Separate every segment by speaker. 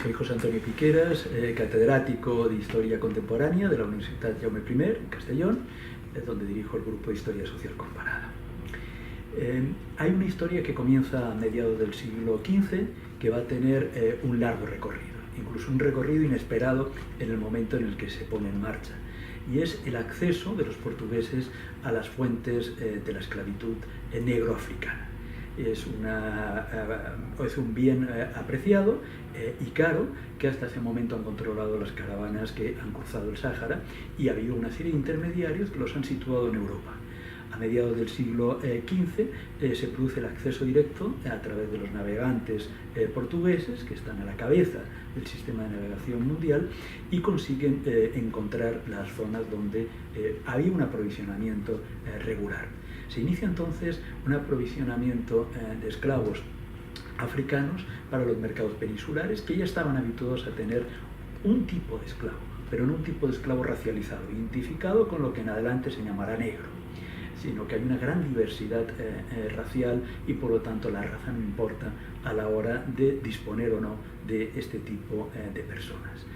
Speaker 1: Soy José Antonio Piqueras, catedrático de Historia Contemporánea de la Universidad Jaume I, en Castellón, donde dirijo el grupo de Historia Social Comparada. Hay una historia que comienza a mediados del siglo XV que va a tener un largo recorrido, incluso un recorrido inesperado en el momento en el que se pone en marcha, y es el acceso de los portugueses a las fuentes de la esclavitud negro-africana. Es un bien apreciado y caro, que hasta ese momento han controlado las caravanas que han cruzado el Sáhara, y ha habido una serie de intermediarios que los han situado en Europa. A mediados del siglo XV se produce el acceso directo a través de los navegantes portugueses, que están a la cabeza del sistema de navegación mundial, y consiguen encontrar las zonas donde había un aprovisionamiento regular. Se inicia entonces un aprovisionamiento de esclavos africanos para los mercados peninsulares, que ya estaban habituados a tener un tipo de esclavo, pero no un tipo de esclavo racializado, identificado con lo que en adelante se llamará negro, sino que hay una gran diversidad racial, y por lo tanto la raza no importa a la hora de disponer o no de este tipo de personas.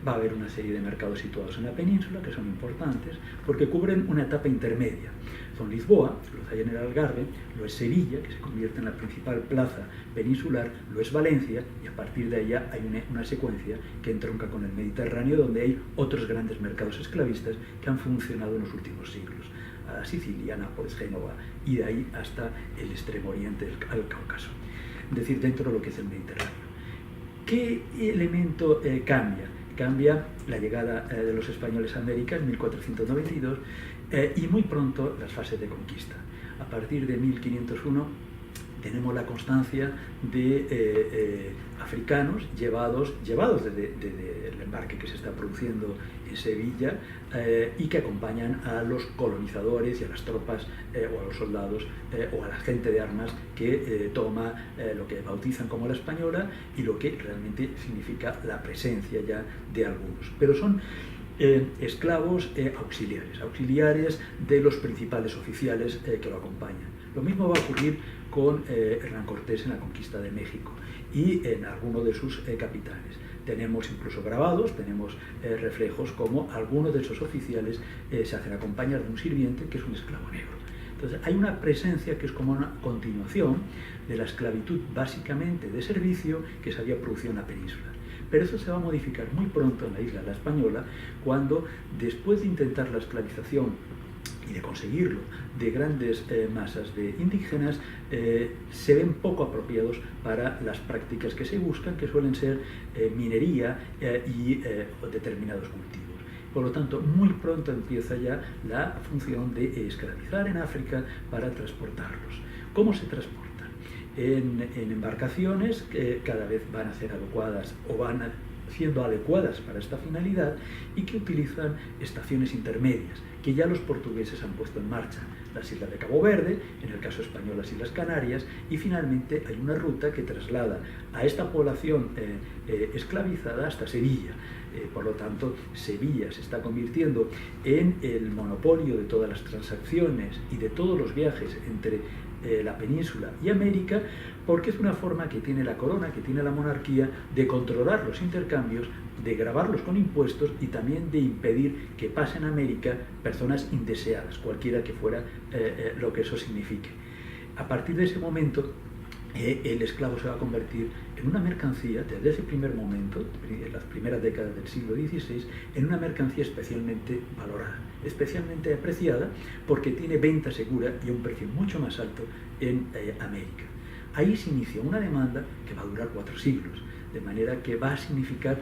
Speaker 1: Va a haber una serie de mercados situados en la península que son importantes porque cubren una etapa intermedia. Son Lisboa, lo hay en el Algarve, lo es Sevilla, que se convierte en la principal plaza peninsular, lo es Valencia, y a partir de allá hay una secuencia que entronca con el Mediterráneo, donde hay otros grandes mercados esclavistas que han funcionado en los últimos siglos. A Sicilia, Nápoles, Génova, y de ahí hasta el extremo oriente, al Cáucaso, es decir, dentro de lo que es el Mediterráneo. ¿Qué elemento cambia? Cambia la llegada de los españoles a América en 1492 y muy pronto las fases de conquista. A partir de 1501 tenemos la constancia de africanos llevados desde el embarque que se está produciendo en Sevilla y que acompañan a los colonizadores y a las tropas o a los soldados o a la gente de armas que toma lo que bautizan como la española, y lo que realmente significa la presencia ya de algunos. Pero son esclavos auxiliares de los principales oficiales que lo acompañan. Lo mismo va a ocurrir con Hernán Cortés en la conquista de México y en alguno de sus capitales. Tenemos incluso grabados, tenemos reflejos como algunos de esos oficiales se hacen acompañar de un sirviente que es un esclavo negro. Entonces hay una presencia que es como una continuación de la esclavitud básicamente de servicio que se había producido en la península. Pero eso se va a modificar muy pronto en la isla La Española, cuando, después de intentar la esclavización y de conseguirlo de grandes masas de indígenas, se ven poco apropiados para las prácticas que se buscan, que suelen ser minería y determinados cultivos. Por lo tanto, muy pronto empieza ya la función de esclavizar en África para transportarlos. ¿Cómo se transportan? En embarcaciones que cada vez van a ser adecuadas o van siendo adecuadas para esta finalidad, y que utilizan estaciones intermedias que ya los portugueses han puesto en marcha: las islas de Cabo Verde, en el caso español las Islas Canarias, y finalmente hay una ruta que traslada a esta población esclavizada hasta Sevilla. Por lo tanto, Sevilla se está convirtiendo en el monopolio de todas las transacciones y de todos los viajes entre la península y América, porque es una forma que tiene la corona, que tiene la monarquía, de controlar los intercambios, de gravarlos con impuestos y también de impedir que pasen a América personas indeseadas, cualquiera que fuera lo que eso signifique. A partir de ese momento, el esclavo se va a convertir en una mercancía, desde ese primer momento, en las primeras décadas del siglo XVI, en una mercancía especialmente valorada, especialmente apreciada, porque tiene venta segura y a un precio mucho más alto en América. Ahí se inicia una demanda que va a durar 4 siglos, de manera que va a significar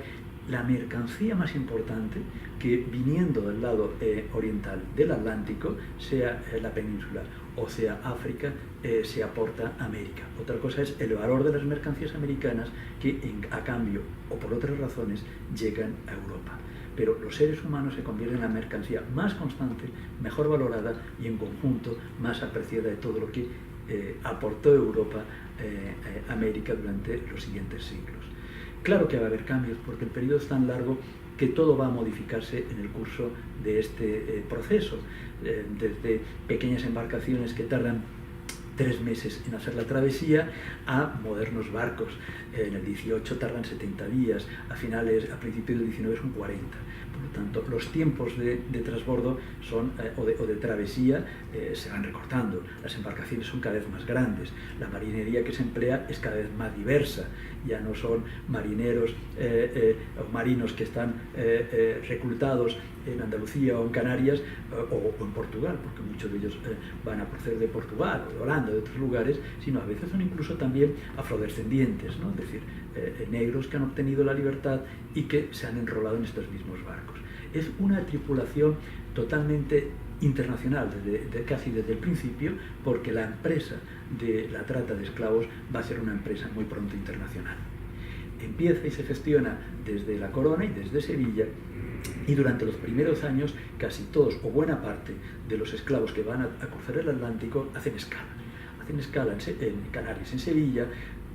Speaker 1: la mercancía más importante que, viniendo del lado oriental del Atlántico, sea la península o sea África, se aporta a América. Otra cosa es el valor de las mercancías americanas que, a cambio o por otras razones, llegan a Europa. Pero los seres humanos se convierten en la mercancía más constante, mejor valorada y en conjunto más apreciada de todo lo que aportó Europa a América durante los siguientes siglos. Claro que va a haber cambios, porque el periodo es tan largo que todo va a modificarse en el curso de este proceso, desde pequeñas embarcaciones que tardan 3 meses en hacer la travesía, a modernos barcos. En el 18 tardan 70 días, a principios del 19 son 40. Por lo tanto, los tiempos de transbordo o de travesía se van recortando. Las embarcaciones son cada vez más grandes. La marinería que se emplea es cada vez más diversa. Ya no son marineros o marinos que están reclutados en Andalucía o en Canarias o en Portugal, porque muchos de ellos van a proceder de Portugal o de Holanda, de otros lugares, sino a veces son incluso también afrodescendientes, ¿no? Es decir, negros que han obtenido la libertad y que se han enrolado en estos mismos barcos. Es una tripulación totalmente internacional, casi desde el principio, porque la empresa de la trata de esclavos va a ser una empresa muy pronto internacional. Empieza y se gestiona desde la Corona y desde Sevilla, y durante los primeros años casi todos o buena parte de los esclavos que van a cruzar el Atlántico hacen escala en Canarias, en Sevilla,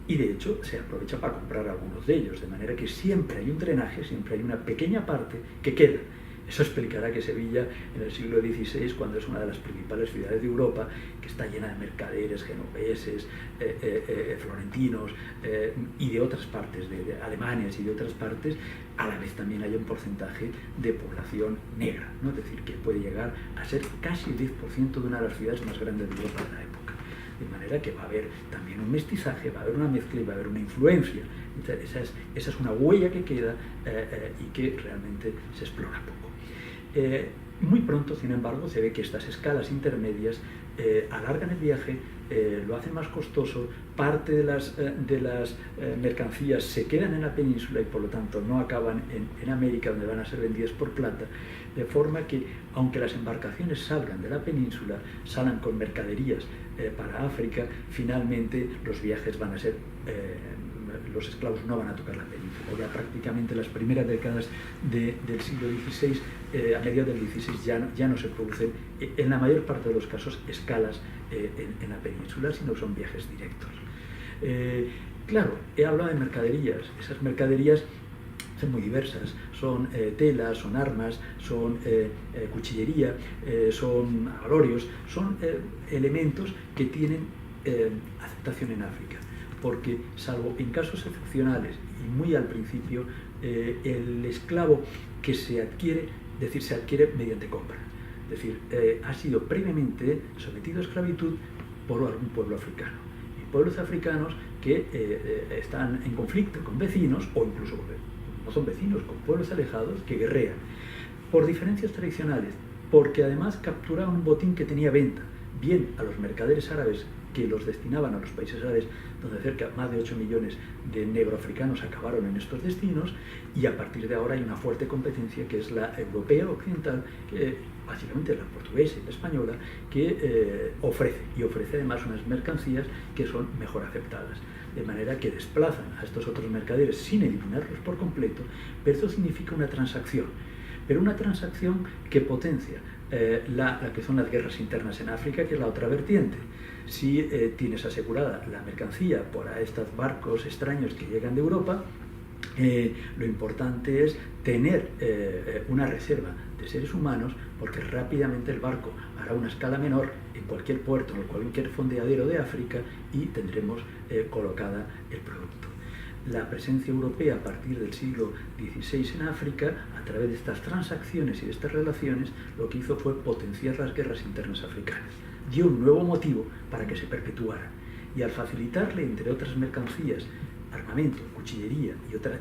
Speaker 1: y de hecho se aprovecha para comprar algunos de ellos, de manera que siempre hay un drenaje, siempre hay una pequeña parte que queda. Eso explicará que Sevilla en el siglo XVI, cuando es una de las principales ciudades de Europa, que está llena de mercaderes genoveses, florentinos y de otras partes, de alemanes y de otras partes, a la vez también hay un porcentaje de población negra, ¿no? Es decir, que puede llegar a ser casi el 10% de una de las ciudades más grandes de Europa de la época. De manera que va a haber también un mestizaje, va a haber una mezcla y va a haber una influencia. Esa es una huella que queda y que realmente se explora poco. Muy pronto, sin embargo, se ve que estas escalas intermedias alargan el viaje, lo hacen más costoso, parte de las mercancías se quedan en la península y por lo tanto no acaban en América, donde van a ser vendidas por plata, de forma que, aunque las embarcaciones salgan de la península, salgan con mercaderías para África, finalmente los viajes van a ser, los esclavos no van a tocar la península. Ya prácticamente las primeras décadas del siglo XVI, a mediados del XVI, ya no se producen, en la mayor parte de los casos, escalas en la península, sino son viajes directos. Claro, he hablado de mercaderías. Esas mercaderías son muy diversas, son telas, son armas, son cuchillería, son abalorios, son elementos que tienen aceptación en África, porque salvo en casos excepcionales y muy al principio, el esclavo que se adquiere, es decir, se adquiere mediante compra, es decir, ha sido previamente sometido a esclavitud por algún pueblo africano. Y pueblos africanos que están en conflicto con vecinos, o incluso no son vecinos, con pueblos alejados que guerrean por diferencias tradicionales, porque además capturaban un botín que tenía venta, bien a los mercaderes árabes que los destinaban a los países árabes, donde cerca más de 8 millones de negroafricanos acabaron en estos destinos, y a partir de ahora hay una fuerte competencia que es la europea occidental, que básicamente la portuguesa y la española, que ofrece además unas mercancías que son mejor aceptadas, de manera que desplazan a estos otros mercaderes sin eliminarlos por completo, pero eso significa una transacción, pero una transacción que potencia la que son las guerras internas en África, que es la otra vertiente. Si tienes asegurada la mercancía por estos barcos extraños que llegan de Europa, lo importante es tener una reserva de seres humanos, porque rápidamente el barco hará una escala menor en cualquier puerto, en cualquier fondeadero de África, y tendremos colocada el producto. La presencia europea a partir del siglo XVI en África, a través de estas transacciones y de estas relaciones, lo que hizo fue potenciar las guerras internas africanas. Dio un nuevo motivo para que se perpetuaran. Y al facilitarle, entre otras mercancías, armamento, cuchillería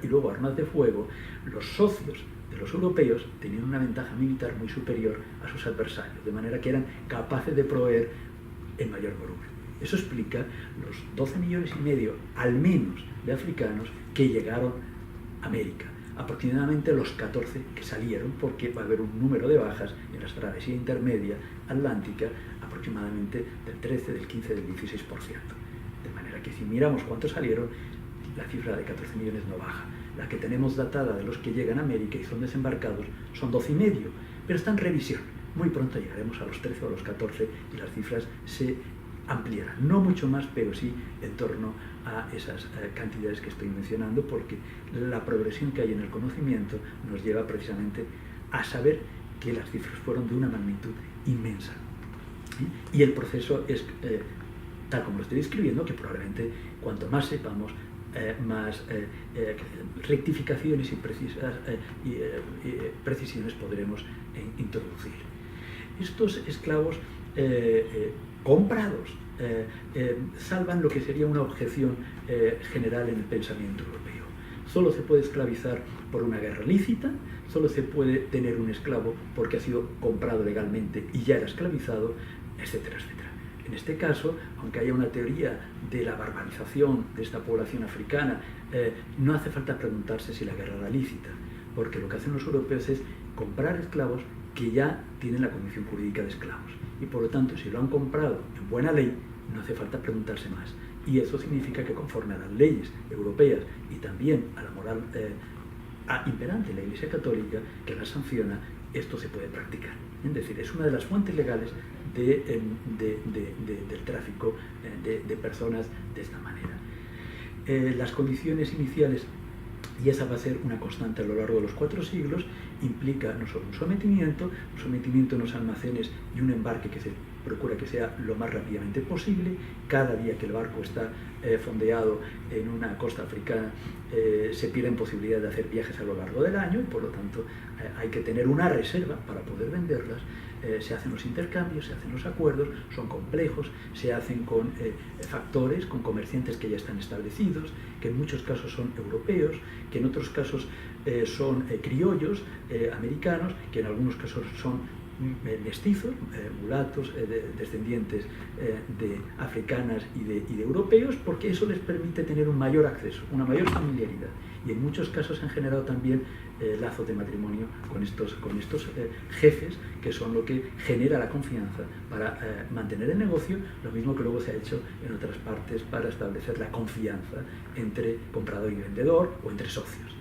Speaker 1: y luego armas de fuego, los socios de los europeos tenían una ventaja militar muy superior a sus adversarios, de manera que eran capaces de proveer en mayor volumen. Eso explica los 12,5 millones al menos de africanos que llegaron a América, aproximadamente los 14 que salieron, porque va a haber un número de bajas en la travesía intermedia atlántica, aproximadamente del 13, del 15, del 16%. De manera que si miramos cuántos salieron, la cifra de 14 millones no baja. La que tenemos datada de los que llegan a América y son desembarcados son 12,5, pero está en revisión. Muy pronto llegaremos a los 13 o a los 14 y las cifras se ampliarán. No mucho más, pero sí en torno a esas cantidades que estoy mencionando, porque la progresión que hay en el conocimiento nos lleva precisamente a saber que las cifras fueron de una magnitud inmensa. Y el proceso es tal como lo estoy describiendo, que probablemente cuanto más sepamos, más rectificaciones y precisiones podremos introducir. Estos esclavos comprados salvan lo que sería una objeción general en el pensamiento europeo. Solo se puede esclavizar por una guerra lícita, solo se puede tener un esclavo porque ha sido comprado legalmente y ya era esclavizado, etcétera, etcétera. En este caso, aunque haya una teoría de la barbarización de esta población africana, no hace falta preguntarse si la guerra era lícita, porque lo que hacen los europeos es comprar esclavos que ya tienen la condición jurídica de esclavos. Y por lo tanto, si lo han comprado en buena ley, no hace falta preguntarse más. Y eso significa que conforme a las leyes europeas y también a la moral imperante en la Iglesia Católica, que la sanciona, esto se puede practicar. Es decir, es una de las fuentes legales del tráfico de personas de esta manera. Las condiciones iniciales, y esa va a ser una constante a lo largo de los 4 siglos, implica no solo un sometimiento en los almacenes y un embarque que se procura que sea lo más rápidamente posible. Cada día que el barco está fondeado en una costa africana se pierden posibilidades de hacer viajes a lo largo del año y por lo tanto hay que tener una reserva para poder venderlas. Se hacen los intercambios, se hacen los acuerdos, son complejos, se hacen con factores, con comerciantes que ya están establecidos, que en muchos casos son europeos, que en otros casos son criollos americanos, que en algunos casos son mestizos, mulatos, descendientes de africanas y de europeos, porque eso les permite tener un mayor acceso, una mayor familiaridad. Y en muchos casos han generado también lazos de matrimonio con estos jefes, que son lo que genera la confianza para mantener el negocio, lo mismo que luego se ha hecho en otras partes para establecer la confianza entre comprador y vendedor o entre socios.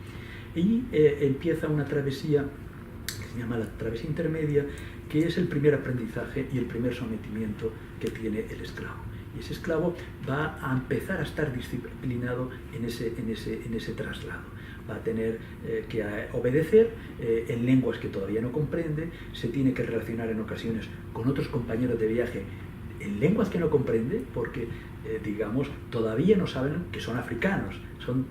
Speaker 1: Y empieza una travesía que se llama la travesía intermedia, que es el primer aprendizaje y el primer sometimiento que tiene el esclavo. Y ese esclavo va a empezar a estar disciplinado en ese traslado. Va a tener que obedecer en lenguas que todavía no comprende, se tiene que relacionar en ocasiones con otros compañeros de viaje en lenguas que no comprende, porque, digamos, todavía no saben que son africanos, son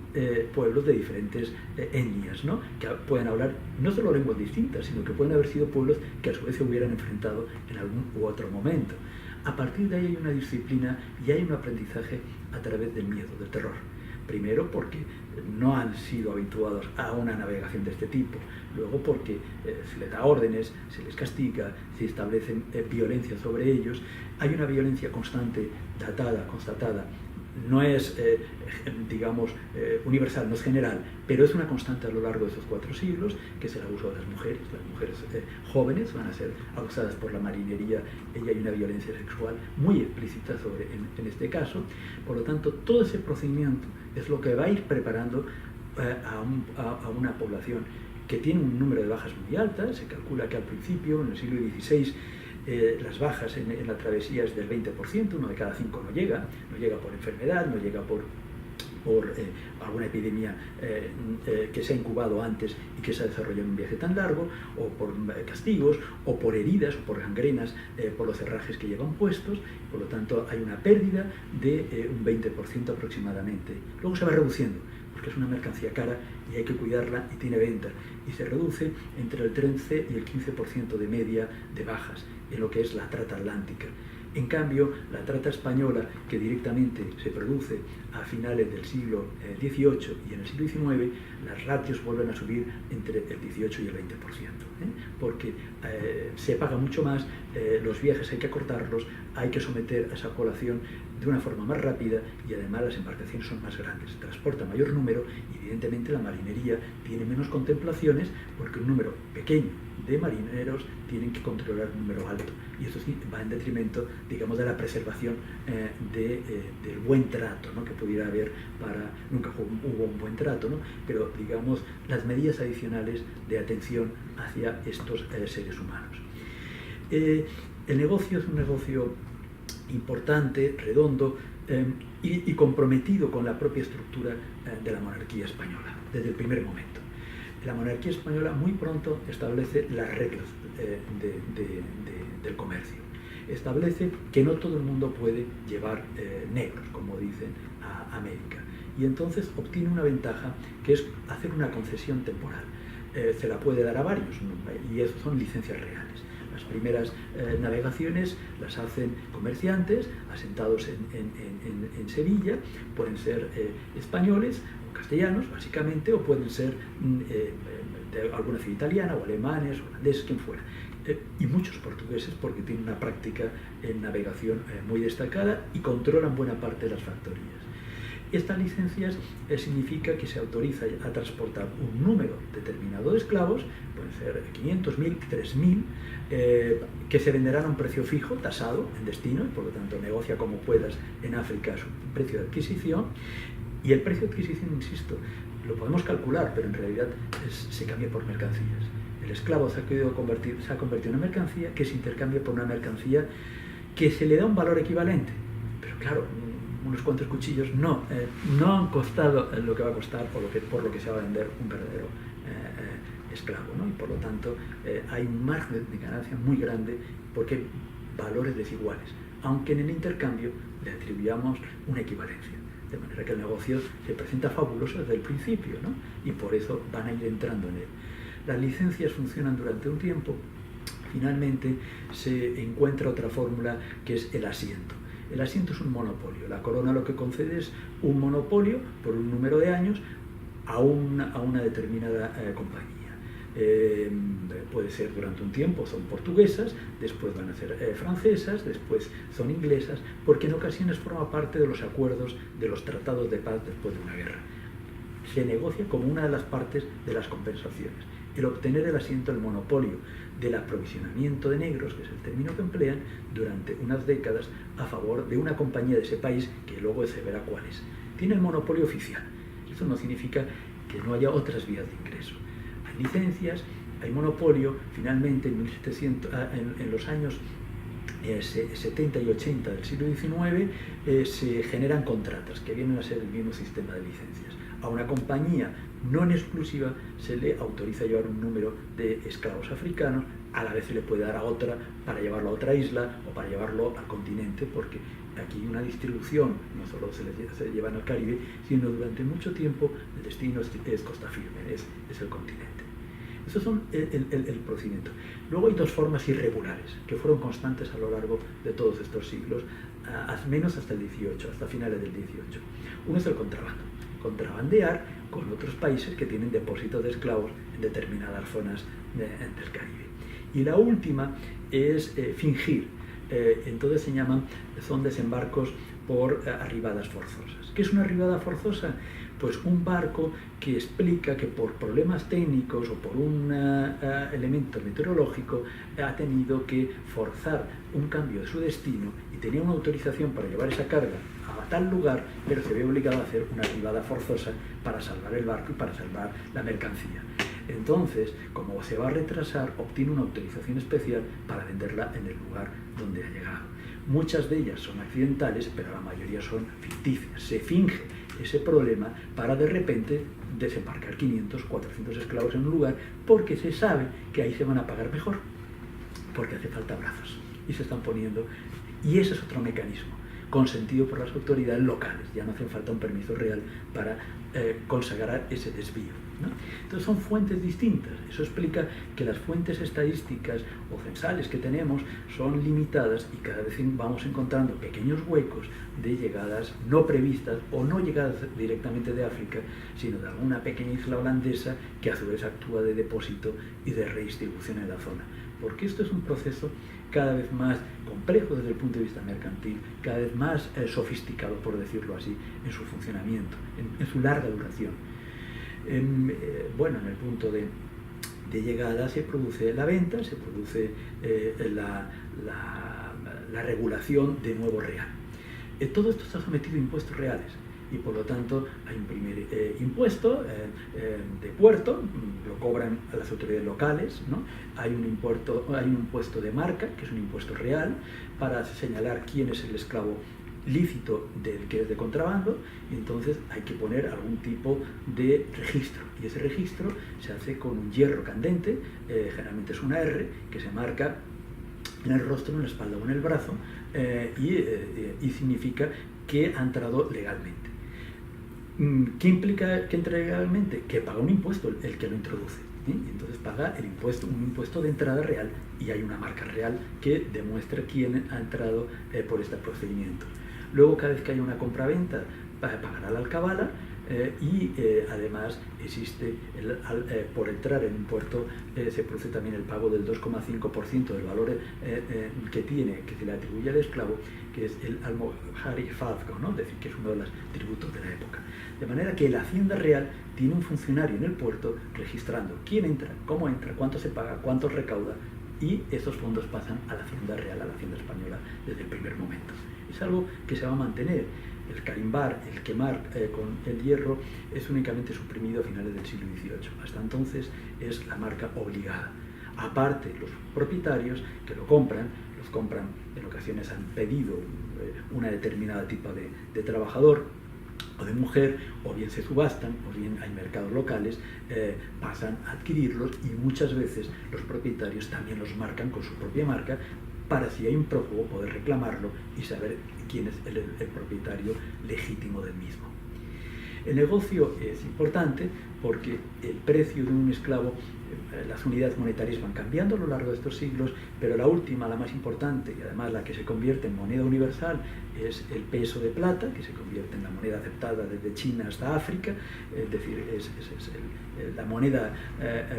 Speaker 1: pueblos de diferentes etnias, ¿no? Que pueden hablar no solo lenguas distintas, sino que pueden haber sido pueblos que a su vez se hubieran enfrentado en algún u otro momento. A partir de ahí hay una disciplina y hay un aprendizaje a través del miedo, del terror. Primero porque no han sido habituados a una navegación de este tipo, luego porque se les da órdenes, se les castiga, se establecen violencia sobre ellos. Hay una violencia constante, constatada, no es, digamos, universal, no es general, pero es una constante a lo largo de esos 4 siglos, que es el abuso de las mujeres. Las mujeres jóvenes van a ser abusadas por la marinería y hay una violencia sexual muy explícita en este caso. Por lo tanto, todo ese procedimiento es lo que va a ir preparando a una población que tiene un número de bajas muy altas. Se calcula que al principio, en el siglo XVI, las bajas en la travesía es del 20%, 1 de cada 5 no llega por enfermedad, no llega por alguna epidemia que se ha incubado antes y que se ha desarrollado en un viaje tan largo, o por castigos, o por heridas, o por gangrenas, por los herrajes que llevan puestos. Por lo tanto, hay una pérdida de un 20% aproximadamente. Luego se va reduciendo, porque es una mercancía cara y hay que cuidarla y tiene venta, y se reduce entre el 13 y el 15% de media de bajas en lo que es la trata atlántica. En cambio, la trata española, que directamente se produce a finales del siglo XVIII y en el siglo XIX, las ratios vuelven a subir entre el 18 y el 20%, porque se paga mucho más, los viajes hay que acortarlos, hay que someter a esa población de una forma más rápida y además las embarcaciones son más grandes, transporta mayor número y evidentemente la marinería tiene menos contemplaciones porque un número pequeño de marineros tienen que controlar un número alto y eso sí va en detrimento, digamos, de la preservación del buen trato, ¿no?, que pudiera haber nunca hubo un buen trato, ¿no?, pero digamos las medidas adicionales de atención hacia estos seres humanos. El negocio es un negocio importante, redondo y comprometido con la propia estructura de la monarquía española, desde el primer momento. La monarquía española muy pronto establece las reglas del comercio. establece que no todo el mundo puede llevar negros, como dicen, a América. Y entonces obtiene una ventaja, que es hacer una concesión temporal. Se la puede dar a varios, ¿no? Y eso son licencias reales. Las primeras navegaciones las hacen comerciantes asentados en Sevilla, pueden ser españoles o castellanos, básicamente, o pueden ser de alguna ciudad italiana, o alemanes, holandeses, quien fuera. Y muchos portugueses, porque tienen una práctica en navegación muy destacada y controlan buena parte de las factorías. Estas licencias significa que se autoriza a transportar un número determinado de esclavos, pueden ser 500, 1000, 3000, que se venderán a un precio fijo, tasado en destino, y por lo tanto negocia como puedas en África su precio de adquisición. Y el precio de adquisición, insisto, lo podemos calcular, pero en realidad se cambia por mercancías. El esclavo se ha convertido en una mercancía que se intercambia por una mercancía que se le da un valor equivalente. Pero claro, unos cuantos cuchillos no han costado lo que va a costar por lo que se va a vender un verdadero esclavo, ¿no? Y por lo tanto hay un margen de ganancia muy grande porque hay valores desiguales, aunque en el intercambio le atribuyamos una equivalencia. De manera que el negocio se presenta fabuloso desde el principio, ¿no? Y por eso van a ir entrando en él. Las licencias funcionan durante un tiempo. Finalmente se encuentra otra fórmula, que es el asiento. El asiento es un monopolio. La corona lo que concede es un monopolio por un número de años a una determinada compañía. Puede ser durante un tiempo, son portuguesas, después van a ser francesas, después son inglesas, porque en ocasiones forma parte de los acuerdos, de los tratados de paz después de una guerra. Se negocia como una de las partes de las compensaciones. El obtener el asiento, el monopolio del aprovisionamiento de negros, que es el término que emplean, durante unas décadas a favor de una compañía de ese país, que luego se verá cuál es. Tiene el monopolio oficial. Eso no significa que no haya otras vías de ingreso. Hay licencias, hay monopolio. Finalmente, en los años 70 y 80 del siglo XIX se generan contratas, que vienen a ser el mismo sistema de licencias. A una compañía no en exclusiva se le autoriza llevar un número de esclavos africanos, a la vez se le puede dar a otra para llevarlo a otra isla o para llevarlo al continente, porque aquí hay una distribución, no solo se llevan al Caribe, sino durante mucho tiempo el destino es costa firme, es el continente. Eso son el procedimiento. Luego hay dos formas irregulares que fueron constantes a lo largo de todos estos siglos, al menos hasta el 18, hasta finales del 18. Uno es el contrabando. Contrabandear con otros países que tienen depósitos de esclavos en determinadas zonas del Caribe. Y la última es fingir. Entonces son desembarcos por arribadas forzosas. ¿Qué es una arribada forzosa? Pues un barco que explica que por problemas técnicos o por un elemento meteorológico ha tenido que forzar un cambio de su destino y tenía una autorización para llevar esa carga a tal lugar, pero se ve obligado a hacer una arribada forzosa para salvar el barco y para salvar la mercancía. Entonces, como se va a retrasar, obtiene una autorización especial para venderla en el lugar donde ha llegado. Muchas de ellas son accidentales, pero la mayoría son ficticias. Se finge ese problema para de repente desembarcar 500, 400 esclavos en un lugar, porque se sabe que ahí se van a pagar mejor, porque hace falta brazos y se están poniendo. Y ese es otro mecanismo, consentido por las autoridades locales. Ya no hace falta un permiso real para consagrar ese desvío, ¿no? Entonces son fuentes distintas. Eso explica que las fuentes estadísticas o censales que tenemos son limitadas y cada vez vamos encontrando pequeños huecos de llegadas no previstas o no llegadas directamente de África, sino de alguna pequeña isla holandesa que a su vez actúa de depósito y de redistribución en la zona. Porque esto es un proceso cada vez más complejo desde el punto de vista mercantil, cada vez más sofisticado, por decirlo así, en su funcionamiento, en su larga duración. En el punto de llegada se produce la venta, se produce la regulación de nuevo real. Todo esto está sometido a impuestos reales. Y por lo tanto hay un primer impuesto de puerto, lo cobran a las autoridades locales, ¿no? Hay un impuesto de marca, que es un impuesto real, para señalar quién es el esclavo lícito del que es de contrabando, y entonces hay que poner algún tipo de registro, y ese registro se hace con un hierro candente, generalmente es una R, que se marca en el rostro, en la espalda o en el brazo, y significa que ha entrado legalmente. ¿Qué implica que entre legalmente? Que paga un impuesto el que lo introduce. Entonces paga el impuesto, un impuesto de entrada real, y hay una marca real que demuestra quién ha entrado por este procedimiento. Luego, cada vez que haya una compraventa, pagará la alcabala, y además existe, por entrar en un puerto, se produce también el pago del 2,5% del valor que se le atribuye al esclavo, que es el almojarifazgo, ¿no? Es decir, que es uno de los tributos de la época. De manera que la Hacienda Real tiene un funcionario en el puerto registrando quién entra, cómo entra, cuánto se paga, cuánto recauda, y esos fondos pasan a la Hacienda Real, a la Hacienda Española, desde el primer momento. Es algo que se va a mantener. El carimbar, el quemar con el hierro, es únicamente suprimido a finales del siglo XVIII. Hasta entonces es la marca obligada. Aparte, los propietarios que los compran, en ocasiones han pedido una determinada tipo de trabajador o de mujer, o bien se subastan, o bien hay mercados locales, pasan a adquirirlos, y muchas veces los propietarios también los marcan con su propia marca, para, si hay un prófugo, poder reclamarlo y saber quién es el propietario legítimo del mismo. El negocio es importante porque el precio de un esclavo, las unidades monetarias van cambiando a lo largo de estos siglos, pero la última, la más importante, y además la que se convierte en moneda universal, es el peso de plata, que se convierte en la moneda aceptada desde China hasta África, es decir, es la moneda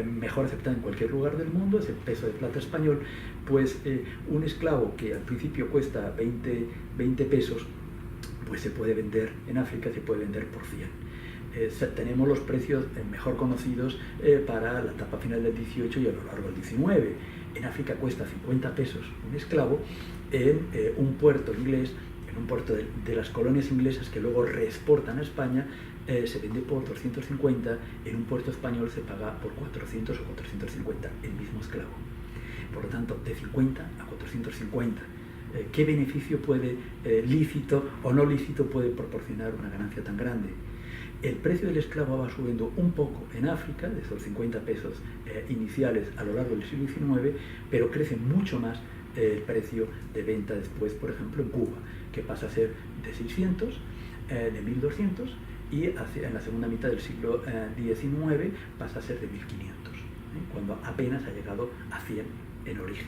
Speaker 1: mejor aceptada en cualquier lugar del mundo, es el peso de plata español. Pues un esclavo que al principio cuesta 20 pesos, pues se puede vender en África, se puede vender por 100. Tenemos los precios mejor conocidos para la etapa final del 18 y a lo largo del 19. En África cuesta 50 pesos un esclavo, en un puerto inglés, en un puerto de las colonias inglesas que luego reexportan a España, se vende por 250, en un puerto español se paga por 400 o 450 el mismo esclavo. Por lo tanto, de 50 a 450. ¿Qué beneficio lícito o no lícito, puede proporcionar una ganancia tan grande? El precio del esclavo va subiendo un poco en África, de esos 50 pesos iniciales a lo largo del siglo XIX, pero crece mucho más el precio de venta después, por ejemplo, en Cuba, que pasa a ser de 600, de 1200, y en la segunda mitad del siglo XIX pasa a ser de 1500, cuando apenas ha llegado a 100 en origen.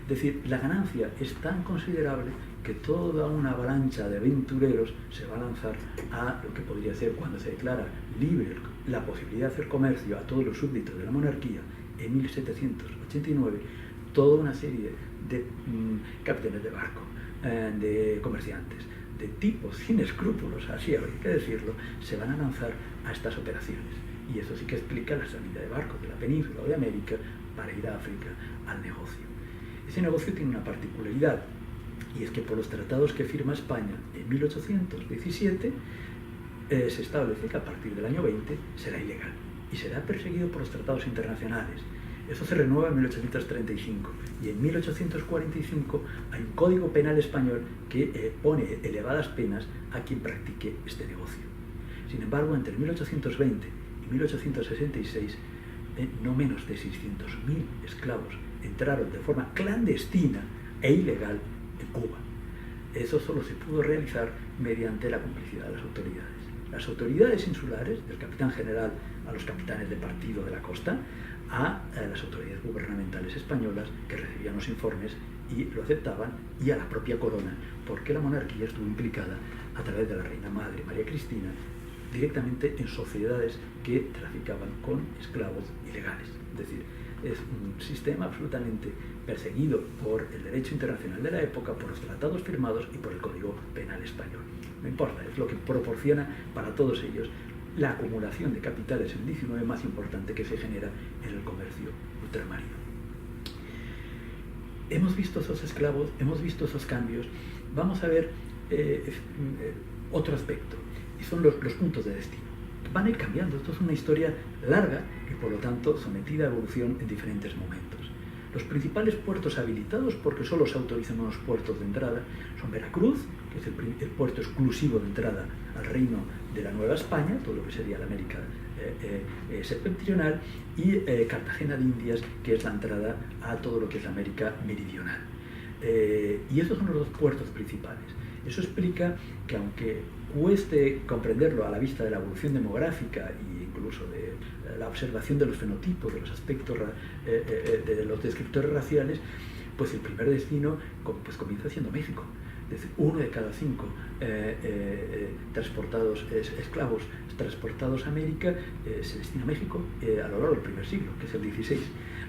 Speaker 1: Es decir, la ganancia es tan considerable que toda una avalancha de aventureros se va a lanzar a lo que podría ser, cuando se declara libre la posibilidad de hacer comercio a todos los súbditos de la monarquía en 1789, toda una serie de capitanes de barco, de comerciantes, de tipos sin escrúpulos, así hay que decirlo, se van a lanzar a estas operaciones. Y eso sí que explica la salida de barcos de la península o de América para ir a África al negocio. Ese negocio tiene una particularidad, y es que por los tratados que firma España en 1817 se establece que a partir del año 20 será ilegal y será perseguido por los tratados internacionales. Eso se renueva en 1835, y en 1845 hay un código penal español que pone elevadas penas a quien practique este negocio. Sin embargo, entre 1820 y 1866, no menos de 600.000 esclavos entraron de forma clandestina e ilegal en Cuba. Eso solo se pudo realizar mediante la complicidad de las autoridades. Las autoridades insulares, del capitán general a los capitanes de partido de la costa, a las autoridades gubernamentales españolas, que recibían los informes y lo aceptaban, y a la propia corona, porque la monarquía estuvo implicada a través de la reina madre María Cristina directamente en sociedades que traficaban con esclavos ilegales. Es decir, es un sistema absolutamente perseguido por el derecho internacional de la época, por los tratados firmados y por el Código Penal español. No importa, es lo que proporciona para todos ellos la acumulación de capitales en el XIX más importante que se genera en el comercio ultramarino. Hemos visto esos esclavos, hemos visto esos cambios. Vamos a ver otro aspecto, y son los puntos de destino. Van a ir cambiando. Esto es una historia larga y, por lo tanto, sometida a evolución en diferentes momentos. Los principales puertos habilitados, porque solo se autorizan unos puertos de entrada, son Veracruz, que es el puerto exclusivo de entrada al reino de la Nueva España, todo lo que sería la América septentrional, y Cartagena de Indias, que es la entrada a todo lo que es la América meridional. Y estos son los dos puertos principales. Eso explica que aunque cueste comprenderlo a la vista de la evolución demográfica e incluso de la observación de los fenotipos, de los aspectos de los descriptores raciales, pues el primer destino pues comienza siendo México. Es decir, 1 de cada 5 esclavos transportados a América se destina a México a lo largo del primer siglo, que es el XVI.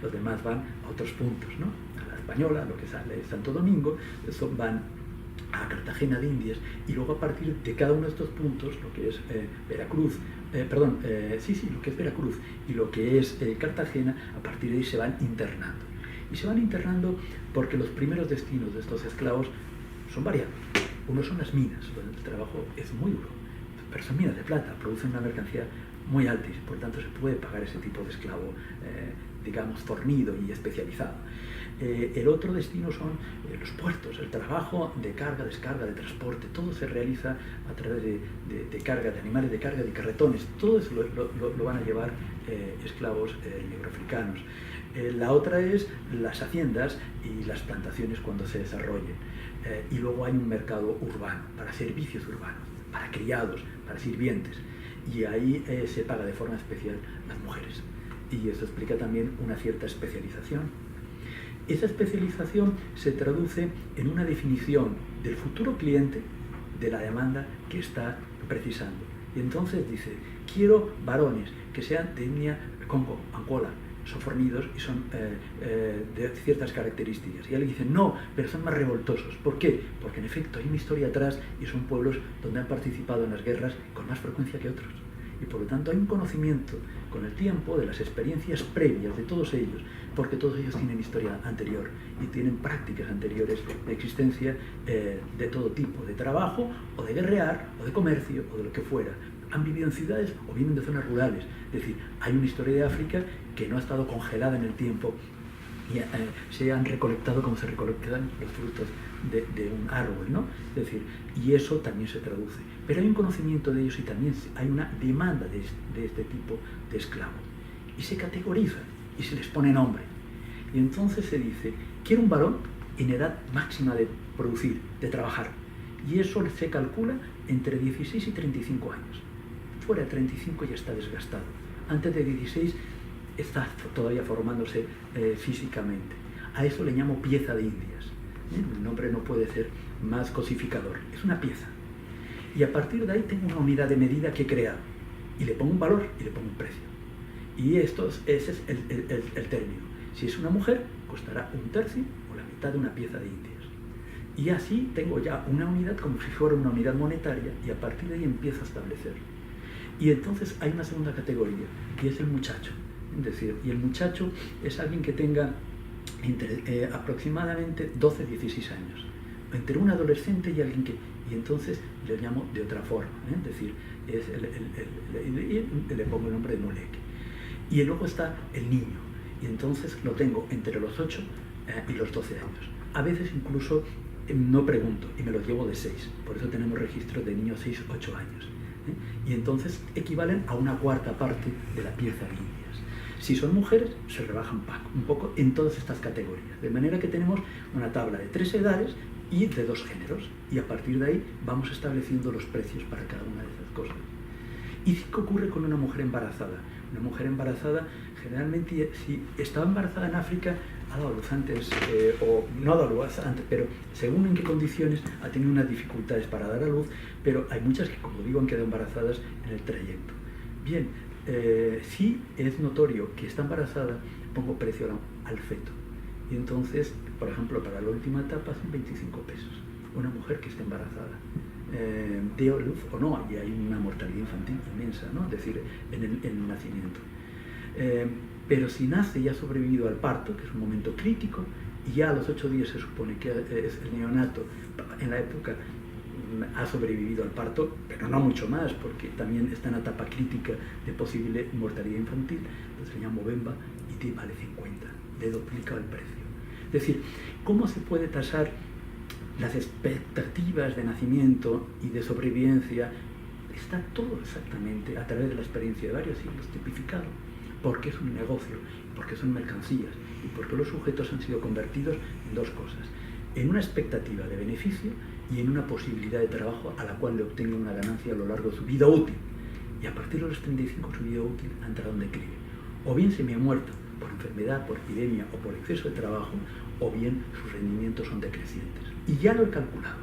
Speaker 1: Los demás van a otros puntos, ¿no? A la Española, lo que sale de Santo Domingo, van a Cartagena de Indias, y luego a partir de cada uno de estos puntos, lo que es Veracruz, lo que es Veracruz y lo que es Cartagena, a partir de ahí se van internando. Y se van internando porque los primeros destinos de estos esclavos son variados. Uno son las minas, donde el trabajo es muy duro, pero son minas de plata, producen una mercancía muy alta y por tanto se puede pagar ese tipo de esclavo, digamos, fornido y especializado. El otro destino son los puertos, el trabajo de carga, descarga, de transporte, todo se realiza a través de carga, de animales de carga, de carretones, todo eso lo van a llevar esclavos negroafricanos. La otra es las haciendas y las plantaciones cuando se desarrollen. Y luego hay un mercado urbano, para servicios urbanos, para criados, para sirvientes. Y ahí se paga de forma especial las mujeres. Y eso explica también una cierta especialización. Esa especialización se traduce en una definición del futuro cliente de la demanda que está precisando. Y entonces dice, quiero varones que sean de etnia Congo, Angola, son fornidos y son de ciertas características. Y alguien dice, no, pero son más revoltosos. ¿Por qué? Porque en efecto hay una historia atrás y son pueblos donde han participado en las guerras con más frecuencia que otros. Y por lo tanto hay un conocimiento con el tiempo de las experiencias previas de todos ellos, porque todos ellos tienen historia anterior y tienen prácticas anteriores de existencia de todo tipo, de trabajo o de guerrear o de comercio o de lo que fuera. Han vivido en ciudades o vienen de zonas rurales. Es decir, hay una historia de África que no ha estado congelada en el tiempo y se han recolectado como se recolectan los frutos de un árbol, ¿no? Es decir, y eso también se traduce. Pero hay un conocimiento de ellos y también hay una demanda de este tipo de esclavos. Y se categorizan y se les pone nombre. Y entonces se dice, quiero un varón en edad máxima de producir, de trabajar. Y eso se calcula entre 16 y 35 años. Fuera de 35 ya está desgastado. Antes de 16 está todavía formándose físicamente. A eso le llamo pieza de indias. El nombre no puede ser más cosificador. Es una pieza. Y a partir de ahí tengo una unidad de medida que he creado. Y le pongo un valor y le pongo un precio. Y ese es el término. Si es una mujer, costará un tercio o la mitad de una pieza de indias. Y así tengo ya una unidad como si fuera una unidad monetaria y a partir de ahí empiezo a establecer. Y entonces hay una segunda categoría, que es el muchacho. Es decir, y el muchacho es alguien que tenga entre aproximadamente 12 16 años. Entre un adolescente y alguien que... Y entonces le llamo de otra forma, es decir, le pongo el nombre de moleque. Y luego está el niño, y entonces lo tengo entre los 8 y los 12 años. A veces incluso no pregunto y me los llevo de 6, por eso tenemos registros de niños 6, 8 años. Y entonces equivalen a una cuarta parte de la pieza de indias. Si son mujeres, se rebaja un poco en todas estas categorías, de manera que tenemos una tabla de 3 edades y de 2 géneros, y a partir de ahí vamos estableciendo los precios para cada una de esas cosas. ¿Y qué ocurre con una mujer embarazada? Una mujer embarazada, generalmente, si estaba embarazada en África, ha dado luz antes, o no ha dado luz antes, pero según en qué condiciones ha tenido unas dificultades para dar a luz, pero hay muchas que, como digo, han quedado embarazadas en el trayecto. Bien, si es notorio que está embarazada, pongo precio al feto. Y entonces, por ejemplo, para la última etapa son 25 pesos. Una mujer que esté embarazada. De luz o no, y hay una mortalidad infantil inmensa, ¿no? Es decir, en el nacimiento. Pero si nace y ha sobrevivido al parto, que es un momento crítico, y ya a los 8 días se supone que es el neonato, en la época ha sobrevivido al parto, pero no mucho más, porque también está en la etapa crítica de posible mortalidad infantil, entonces se llama Bemba y te vale 50, le duplica el precio. Es decir, ¿cómo se puede tasar las expectativas de nacimiento y de sobrevivencia? Está todo exactamente a través de la experiencia de varios siglos tipificado, porque es un negocio, porque son mercancías y porque los sujetos han sido convertidos en dos cosas, en una expectativa de beneficio y en una posibilidad de trabajo a la cual le obtenga una ganancia a lo largo de su vida útil. Y a partir de los 35 su vida útil ha entrado en declive. O bien se me ha muerto por enfermedad, por epidemia o por exceso de trabajo, o bien sus rendimientos son decrecientes. Y ya lo he calculado.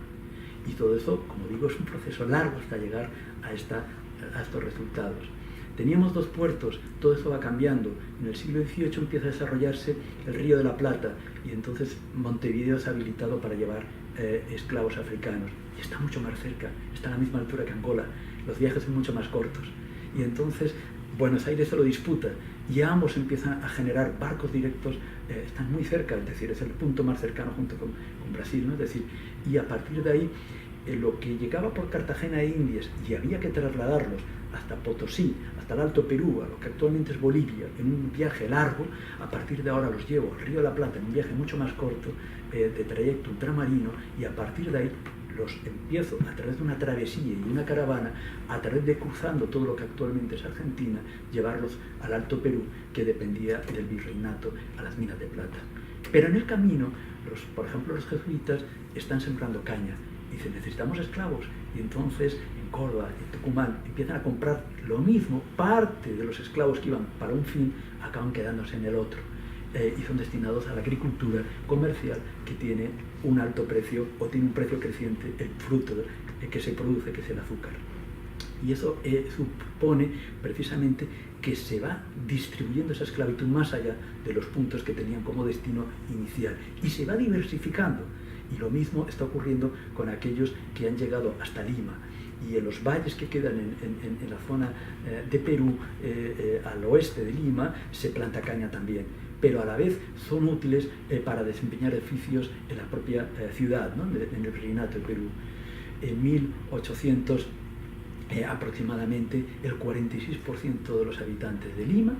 Speaker 1: Y todo eso, como digo, es un proceso largo hasta llegar a estos resultados. Teníamos 2 puertos, todo eso va cambiando. En el siglo XVIII empieza a desarrollarse el Río de la Plata y entonces Montevideo es habilitado para llevar esclavos africanos. Y está mucho más cerca, está a la misma altura que Angola. Los viajes son mucho más cortos. Y entonces Buenos Aires se lo disputa y ambos empiezan a generar barcos directos, están muy cerca, es decir, es el punto más cercano junto con Brasil, ¿no? Es decir, y a partir de ahí lo que llegaba por Cartagena de Indias y había que trasladarlos hasta Potosí, hasta el Alto Perú, a lo que actualmente es Bolivia, en un viaje largo, a partir de ahora los llevo al Río de la Plata en un viaje mucho más corto, de trayecto ultramarino, y a partir de ahí los empiezo a través de una travesía y una caravana, a través de cruzando todo lo que actualmente es Argentina, llevarlos al Alto Perú, que dependía del virreinato, a las minas de plata. Pero en el camino, por ejemplo, los jesuitas están sembrando caña. Dicen, necesitamos esclavos. Y entonces en Córdoba, en Tucumán, empiezan a comprar lo mismo. Parte de los esclavos que iban para un fin acaban quedándose en el otro. Y son destinados a la agricultura comercial, que tiene un alto precio o tiene un precio creciente el fruto que se produce, que es el azúcar. Y eso supone precisamente que se va distribuyendo esa esclavitud más allá de los puntos que tenían como destino inicial y se va diversificando. Y lo mismo está ocurriendo con aquellos que han llegado hasta Lima. Y en los valles que quedan en la zona de Perú, al oeste de Lima, se planta caña también. Pero a la vez son útiles para desempeñar oficios en la propia ciudad, ¿no? En el virreinato de Perú. En 1800 aproximadamente el 46% de los habitantes de Lima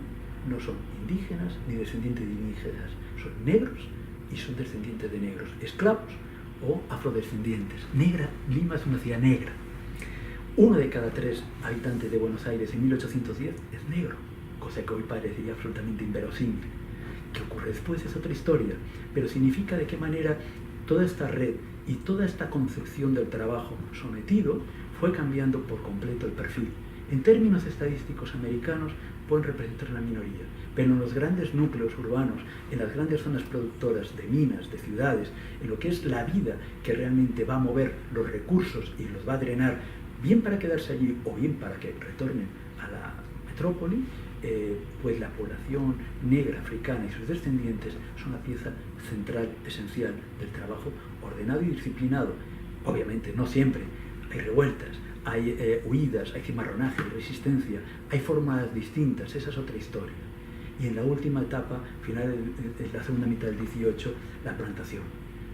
Speaker 1: no son indígenas ni descendientes de indígenas, son negros y son descendientes de negros, esclavos o afrodescendientes. Lima es una ciudad negra. 1 de cada 3 habitantes de Buenos Aires en 1810 es negro, cosa que hoy parecería absolutamente inverosímil. ¿Qué ocurre después? Es otra historia, pero significa de qué manera toda esta red y toda esta concepción del trabajo sometido fue cambiando por completo el perfil. En términos estadísticos americanos pueden representar la minoría, pero en los grandes núcleos urbanos, en las grandes zonas productoras de minas, de ciudades, en lo que es la vida que realmente va a mover los recursos y los va a drenar, bien para quedarse allí o bien para que retornen a la metrópoli, pues la población negra, africana y sus descendientes son la pieza central, esencial del trabajo ordenado y disciplinado. Obviamente, no siempre. Hay revueltas, hay huidas, hay cimarronaje, resistencia, hay formas distintas, esa es otra historia. Y en la última etapa, final de la segunda mitad del 18, la plantación.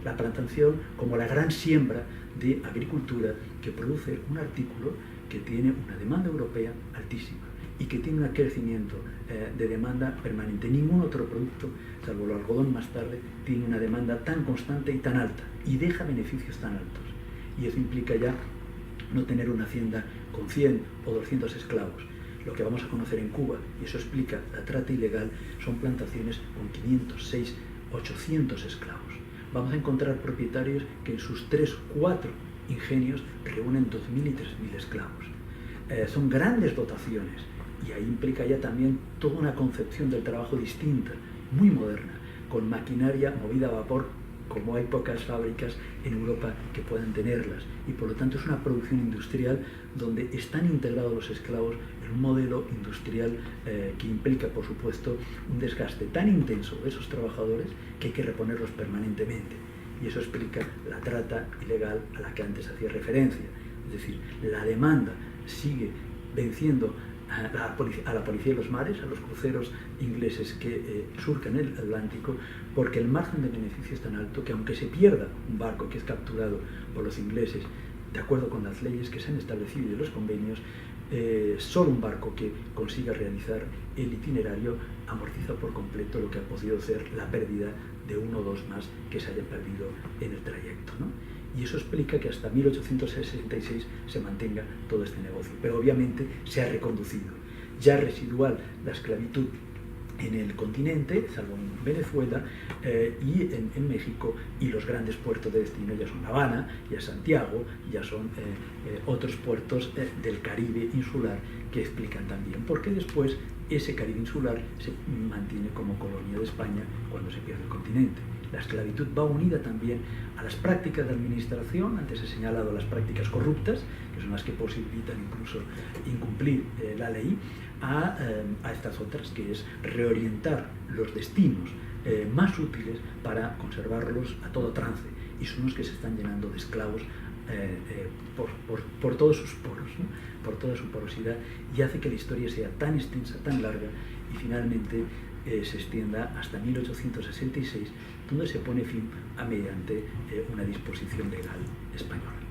Speaker 1: La plantación como la gran siembra de agricultura que produce un artículo que tiene una demanda europea altísima y que tiene un crecimiento de demanda permanente. Ningún otro producto, salvo el algodón más tarde, tiene una demanda tan constante y tan alta y deja beneficios tan altos. Y eso implica ya no tener una hacienda con 100 o 200 esclavos. Lo que vamos a conocer en Cuba, y eso explica la trata ilegal, son plantaciones con 500, 6, 800 esclavos. Vamos a encontrar propietarios que en sus 3, 4 ingenios reúnen 2.000 y 3.000 esclavos. Son grandes dotaciones y ahí implica ya también toda una concepción del trabajo distinta, muy moderna, con maquinaria movida a vapor, como hay pocas fábricas en Europa que puedan tenerlas, y por lo tanto es una producción industrial donde están integrados los esclavos en un modelo industrial que implica, por supuesto, un desgaste tan intenso de esos trabajadores que hay que reponerlos permanentemente, y eso explica la trata ilegal a la que antes hacía referencia. Es decir, la demanda sigue venciendo a la policía de los mares, a los cruceros ingleses que surcan el Atlántico, porque el margen de beneficio es tan alto que aunque se pierda un barco que es capturado por los ingleses, de acuerdo con las leyes que se han establecido y los convenios, solo un barco que consiga realizar el itinerario amortiza por completo lo que ha podido ser la pérdida de 1 o 2 más que se hayan perdido en el trayecto, ¿no? Y eso explica que hasta 1866 se mantenga todo este negocio. Pero obviamente se ha reconducido. Ya residual la esclavitud en el continente, salvo en Venezuela y en México, y los grandes puertos de destino ya son La Habana, ya Santiago, ya son otros puertos del Caribe insular que explican también por qué después ese Caribe insular se mantiene como colonia de España cuando se pierde el continente. La esclavitud va unida también a las prácticas de administración, antes he señalado las prácticas corruptas, que son las que posibilitan incluso incumplir la ley, a estas otras, que es reorientar los destinos más útiles para conservarlos a todo trance, y son los que se están llenando de esclavos por todos sus poros, ¿no? Por toda su porosidad, y hace que la historia sea tan extensa, tan larga, y finalmente se extienda hasta 1866, donde se pone fin a mediante una disposición legal española.